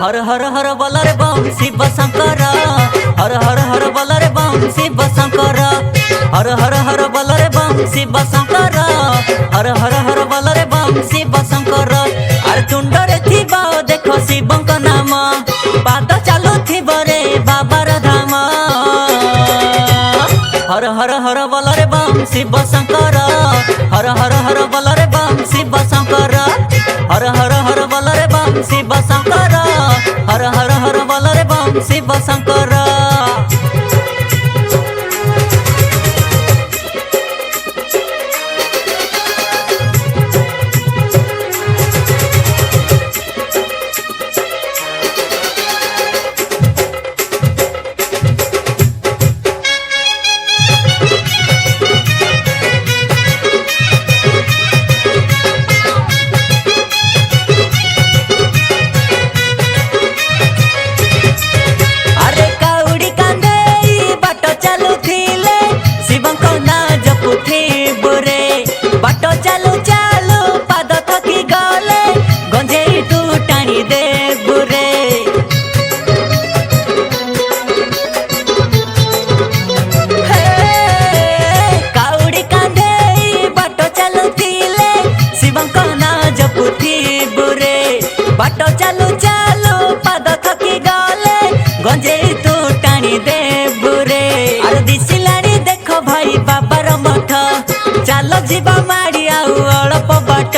हर हर हर बल रे बम शिव शंकर। हर हर हर बल रे बम शिव शंकर। हर हर हर बल रे बम शिव शंकर। हर हर हर बल रे बम शिव शंकर। अरे तुंड रे थिबा देखो शिवंक नाम, पाद चालू थिब रे बाबार धाम। हर हर हर बल रे बम शिव शंकर। हर हर हर बल रे बम शिव शंकर। हर हर हर बल रे बम शिव शंकर। हर हर हर बल रे बम शिव शंकर। बाट चालू चालू पाद थकी गले गंजेई तू टाणी दे बुरे। काउडी कांधे बाट चालू थिले शिवंक ना जपुथी बुरे। बाट चालू चालू पाद थकी गले गंजेई तू टाणी दे बुरे। अरे दिसिलानी देखो भाई बाबार मठ, चाल जीवा माड़ी आउ अल्प बाट।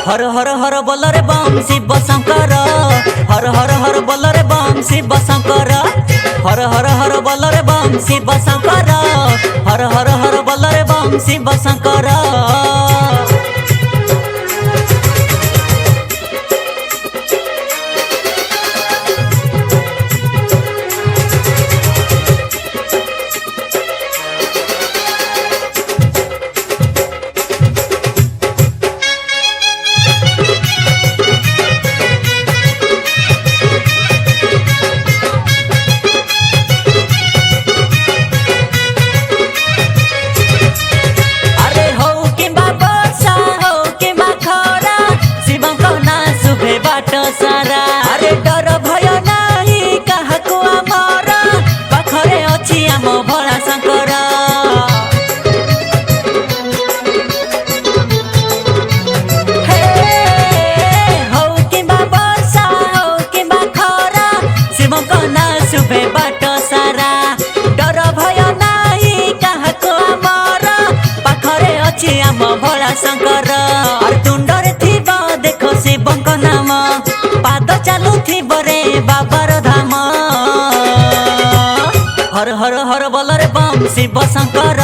हर हर हर बल रे बम शिव शंकर। हर हर हर बल रे बम शिव शंकर। हर हर हर बल रे बम शिव शंकर। हर हर हर बल रे बम शिव शंकर। सारा अरे डर भय नाही काहाको आमर, पाखरे अछि आम भोला शंकर। हे हौ किंबा वर्षा हौ किंबा खरा, शिवंक ना शुभे बाट सारा। डर भय नाही काहाको आमर, पाखरे अछि आम भोला शंकर। और तुंडरे थिबा देखो शिवंक नाम, पाद चालू थिब रे बाबार धाम। हर हर हर बल रे बम शिव शंकर।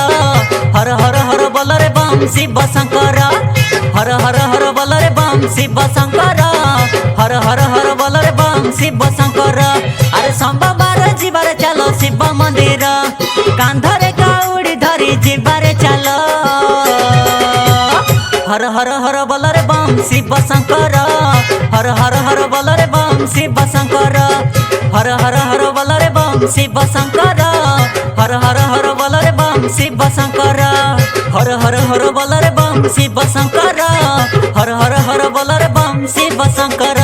हर हर हर बल रे बम शिव शंकर। हर हर हर बल रे बम शिव शंकर। हर हर हर बल रे बम शिव शंकर। अरे सोमवार जीवारे चलो शिव मंदिर, कांधरे काउडी धरी जीवारे चलो। हर हर हर बल रे बम शिव शंकर। हर हर हर बल रे बम शिव शंकर। हर हर हर बल रे बम शिव शंकर। हर हर हर बल रे बम शिव शंकर। हर हर हर बल रे बम शिव शंकर। हर हर हर बल रे बम शिव शंकर।